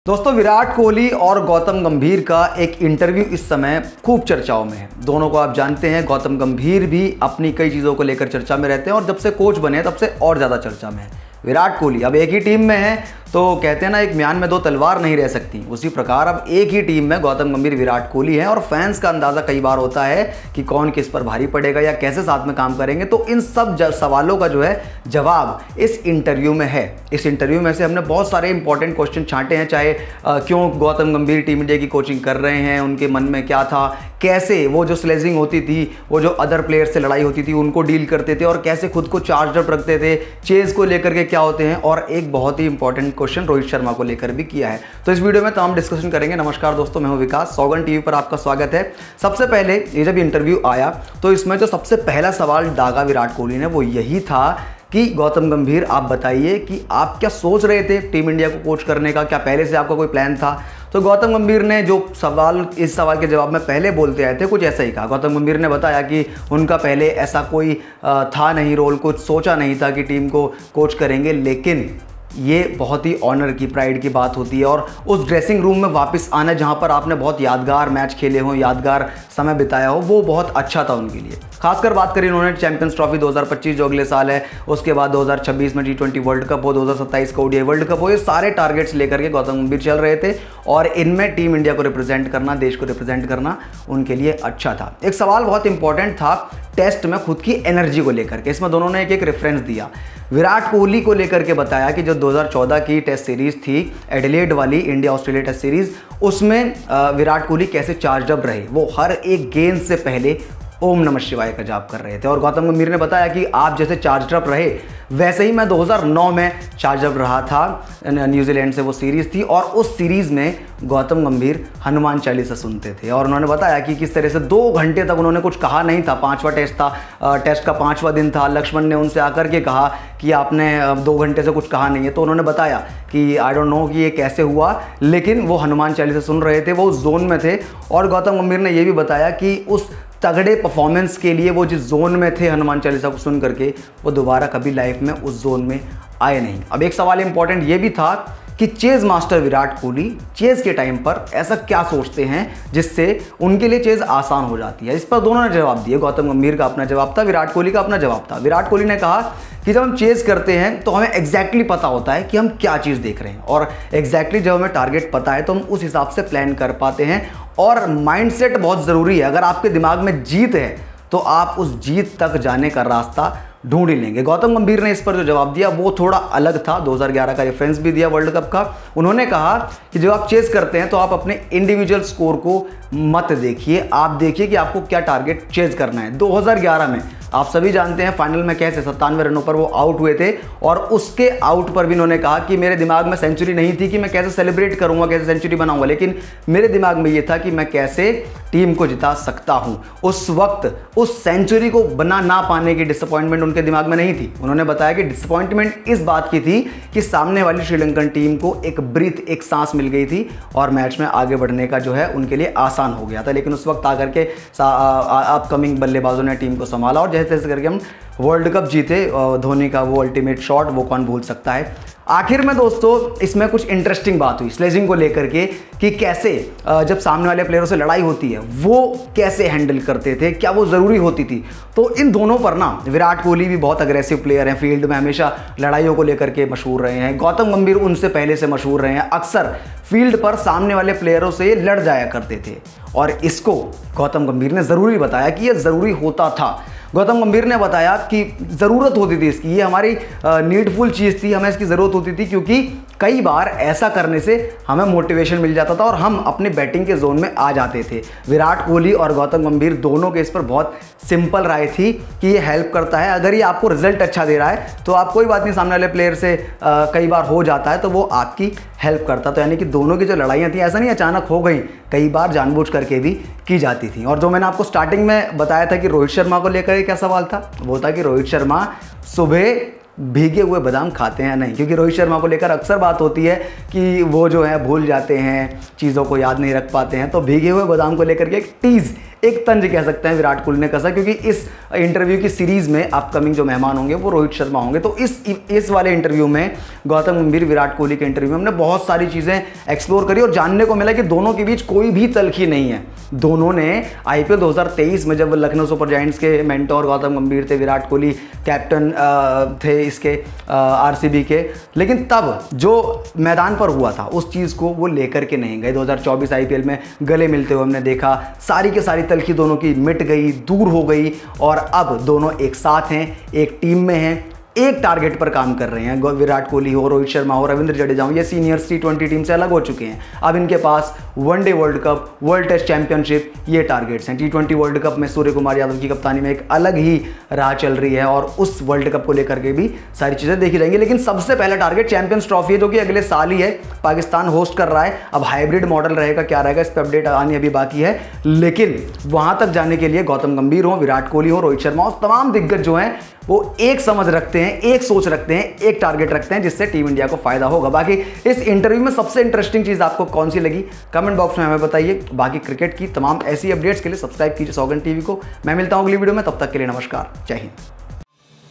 दोस्तों, विराट कोहली और गौतम गंभीर का एक इंटरव्यू इस समय खूब चर्चाओं में है। दोनों को आप जानते हैं, गौतम गंभीर भी अपनी कई चीज़ों को लेकर चर्चा में रहते हैं और जब से कोच बने तब से और ज़्यादा चर्चा में है। विराट कोहली अब एक ही टीम में है, तो कहते हैं ना, एक म्यान में दो तलवार नहीं रह सकती। उसी प्रकार अब एक ही टीम में गौतम गंभीर, विराट कोहली है और फैंस का अंदाज़ा कई बार होता है कि कौन किस पर भारी पड़ेगा या कैसे साथ में काम करेंगे। तो इन सब सवालों का जो है जवाब इस इंटरव्यू में है। इस इंटरव्यू में से हमने बहुत सारे इंपॉर्टेंट क्वेश्चन छांटे हैं, चाहे क्यों गौतम गंभीर टीम इंडिया की कोचिंग कर रहे हैं, उनके मन में क्या था, कैसे वो जो स्लेजिंग होती थी, वो जो अदर प्लेयर से लड़ाई होती थी, उनको डील करते थे और कैसे खुद को चार्ज अप रखते थे, चेज को लेकर के क्या होते हैं, और एक बहुत ही इंपॉर्टेंट क्वेश्चन रोहित शर्मा को लेकर भी किया है। तो इस वीडियो में तमाम डिस्कशन करेंगे। नमस्कार दोस्तों, मैं हूं विकास, सौगन टीवी पर आपका स्वागत है। सबसे पहले ये जब इंटरव्यू आया तो इसमें जो सबसे पहला सवाल दागा विराट कोहली ने वो यही था कि गौतम गंभीर, आप बताइए कि आप क्या सोच रहे थे टीम इंडिया को कोच करने का, क्या पहले से आपका कोई प्लान था? तो गौतम गंभीर ने जो सवाल, इस सवाल के जवाब में पहले बोलते आए थे, कुछ ऐसा ही कहा। गौतम गंभीर ने बताया कि उनका पहले ऐसा कोई था नहीं रोल, कुछ सोचा नहीं था कि टीम को कोच करेंगे, लेकिन ये बहुत ही ऑनर की, प्राइड की बात होती है और उस ड्रेसिंग रूम में वापस आना जहाँ पर आपने बहुत यादगार मैच खेले हों, यादगार समय बिताया हो, वो बहुत अच्छा था उनके लिए। खासकर बात करें उन्होंने चैंपियंस ट्रॉफी 2025 जो अगले साल है, उसके बाद 2026 में T20 वर्ल्ड कप हो, 2027 का ODI वर्ल्ड कप हो, ये सारे टारगेट्स लेकर के गौतम गंभीर चल रहे थे और इनमें टीम इंडिया को रिप्रेजेंट करना, देश को रिप्रेजेंट करना उनके लिए अच्छा था। एक सवाल बहुत इंपॉर्टेंट था टेस्ट में खुद की एनर्जी को लेकर के, इसमें दोनों ने एक रेफरेंस दिया। विराट कोहली को लेकर के बताया कि जो 2014 की टेस्ट सीरीज थी, एडिलेड वाली इंडिया ऑस्ट्रेलिया टेस्ट सीरीज, उसमें विराट कोहली कैसे चार्ज अप रहे। वो हर एक गेंद से पहले ओम नमः शिवाय का जाप कर रहे थे और गौतम गंभीर ने बताया कि आप जैसे चार्ज अप रहे वैसे ही मैं 2009 में चार्ज अप रहा था। न्यूजीलैंड से वो सीरीज़ थी और उस सीरीज़ में गौतम गंभीर हनुमान चालीसा सुनते थे और उन्होंने बताया कि किस तरह से 2 घंटे तक उन्होंने कुछ कहा नहीं था। 5वां टेस्ट था, टेस्ट का 5वां दिन था। लक्ष्मण ने उनसे आकर के कहा कि आपने 2 घंटे से कुछ कहा नहीं है, तो उन्होंने बताया कि आई डोंट नो कि ये कैसे हुआ, लेकिन वो हनुमान चालीसा सुन रहे थे, वो उस जोन में थे। और गौतम गंभीर ने यह भी बताया कि उस तगड़े परफॉर्मेंस के लिए वो जिस जोन में थे हनुमान चालीसा को सुन करके, वो दोबारा कभी लाइफ में उस जोन में आए नहीं। अब एक सवाल इंपॉर्टेंट ये भी था कि chase master Virat Kohli chase के टाइम पर ऐसा क्या सोचते हैं जिससे उनके लिए चेज आसान हो जाती है। इस पर दोनों ने जवाब दिए। गौतम गंभीर का अपना जवाब था, विराट कोहली का अपना जवाब था। विराट कोहली ने कहा कि जब हम चेज करते हैं तो हमें एग्जैक्टली पता होता है कि हम क्या चीज़ देख रहे हैं और एग्जैक्टली जब हमें टारगेट पता है तो हम उस हिसाब से प्लान कर पाते हैं। और माइंडसेट बहुत ज़रूरी है। अगर आपके दिमाग में जीत है तो आप उस जीत तक जाने का रास्ता ढूंढ ही लेंगे। गौतम गंभीर ने इस पर जो जवाब दिया वो थोड़ा अलग था। 2011 का रेफरेंस भी दिया वर्ल्ड कप का। उन्होंने कहा कि जब आप चेस करते हैं तो आप अपने इंडिविजुअल स्कोर को मत देखिए, आप देखिए कि आपको क्या टारगेट चेज करना है। 2011 में आप सभी जानते हैं फाइनल में कैसे 97 रनों पर वो आउट हुए थे और उसके आउट पर भी उन्होंने कहा कि मेरे दिमाग में सेंचुरी नहीं थी कि मैं कैसे सेलिब्रेट करूंगा, कैसे सेंचुरी बनाऊंगा, लेकिन मेरे दिमाग में ये था कि मैं कैसे टीम को जिता सकता हूं। उस वक्त उस सेंचुरी को बना ना पाने की डिसअपॉइंटमेंट उनके दिमाग में नहीं थी। उन्होंने बताया कि डिसअपॉइंटमेंट इस बात की थी कि सामने वाली श्रीलंकन टीम को एक ब्रीथ, एक सांस मिल गई थी और मैच में आगे बढ़ने का जो है उनके लिए आसान हो गया था। लेकिन उस वक्त आकर के अपकमिंग बल्लेबाजों ने टीम को संभाला और जैसे तैसे करके हम वर्ल्ड कप जीते। धोनी का वो अल्टीमेट शॉट, वो कौन भूल सकता है। आखिर में दोस्तों इसमें कुछ इंटरेस्टिंग बात हुई स्लेजिंग को लेकर के कि कैसे जब सामने वाले प्लेयरों से लड़ाई होती है वो कैसे हैंडल करते थे, क्या वो ज़रूरी होती थी। तो इन दोनों पर ना, विराट कोहली भी बहुत अग्रेसिव प्लेयर हैं, फील्ड में हमेशा लड़ाइयों को लेकर के मशहूर रहे हैं। गौतम गंभीर उनसे पहले से मशहूर रहे हैं, अक्सर फील्ड पर सामने वाले प्लेयरों से लड़ जाया करते थे और इसको गौतम गंभीर ने ज़रूरी बताया कि यह ज़रूरी होता था। गौतम गंभीर ने बताया कि ज़रूरत होती थी इसकी, ये हमारी नीडफुल चीज़ थी, हमें इसकी ज़रूरत होती थी क्योंकि कई बार ऐसा करने से हमें मोटिवेशन मिल जाता था और हम अपने बैटिंग के जोन में आ जाते थे। विराट कोहली और गौतम गंभीर दोनों के इस पर बहुत सिंपल राय थी कि ये हेल्प करता है। अगर ये आपको रिजल्ट अच्छा दे रहा है तो आप कोई बात नहीं, सामने वाले प्लेयर से कई बार हो जाता है तो वो आपकी हेल्प करता। तो यानी कि दोनों की जो लड़ाइयाँ थी ऐसा नहीं अचानक हो गई, कई बार जानबूझ करके भी की जाती थी। और जो मैंने आपको स्टार्टिंग में बताया था कि रोहित शर्मा को लेकर क्या सवाल था, वो था कि रोहित शर्मा सुबह भीगे हुए बादाम खाते हैं नहीं, क्योंकि रोहित शर्मा को लेकर अक्सर बात होती है कि वो जो है भूल जाते हैं, चीज़ों को याद नहीं रख पाते हैं। तो भीगे हुए बादाम को लेकर के एक टीज़ एक तंज कह सकते हैं विराट कोहली ने कसा, क्योंकि इस इंटरव्यू की सीरीज में अपकमिंग जो मेहमान होंगे वो रोहित शर्मा होंगे। तो इस वाले इंटरव्यू में गौतम गंभीर विराट कोहली के इंटरव्यू में हमने बहुत सारी चीज़ें एक्सप्लोर करी और जानने को मिला कि दोनों के बीच कोई भी तलखी नहीं है। दोनों ने आईपीएल 2023 में जब लखनऊ सुपर जायंट्स के मेंटोर गौतम गंभीर थे, विराट कोहली कैप्टन थे इसके आरसीबी के, लेकिन तब जो मैदान पर हुआ था उस चीज़ को वो लेकर के नहीं गए। 2024 आईपीएल में गले मिलते हुए हमने देखा, सारी की सारी तलखी दोनों की मिट गई, दूर हो गई और अब दोनों एक साथ हैं, एक टीम में हैं, एक टारगेट पर काम कर रहे हैं। विराट कोहली हो, रोहित शर्मा हो, रविंद्र जडेजा हो, ये सीनियर्स T20 टीम से अलग हो चुके हैं। अब इनके पास one day world cup, world test championship, ये टारगेट्स हैं। T20 वर्ल्ड कप में सूर्य कुमार यादव की कप्तानी में एक अलग ही राह चल रही है और उस वर्ल्ड कप को लेकर के भी सारी चीज़ें देखी जाएंगी। लेकिन सबसे पहला टारगेट चैंपियंस ट्रॉफी है, जो कि अगले साल ही है, पाकिस्तान होस्ट कर रहा है। अब हाइब्रिड मॉडल रहेगा, क्या रहेगा, इस पर अपडेट आनी अभी बाकी है। लेकिन वहां तक जाने के लिए गौतम गंभीर हो, विराट कोहली हो, रोहित शर्मा हो, तमाम दिग्गज जो हैं वो एक समझ रखते हैं, एक सोच रखते हैं, एक टारगेट रखते हैं, जिससे टीम इंडिया को फायदा होगा। बाकी इस इंटरव्यू में सबसे इंटरेस्टिंग चीज आपको कौन सी लगी कमेंट बॉक्स में हमें बताइए। बाकी क्रिकेट की तमाम ऐसी अपडेट्स के लिए सब्सक्राइब कीजिए सौगंध टीवी को। मैं मिलता हूं अगली वीडियो में, तब तक के लिए नमस्कार, जय हिंद।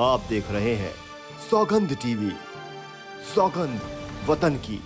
आप देख रहे हैं सौगंध टीवी, सौगंध वतन की।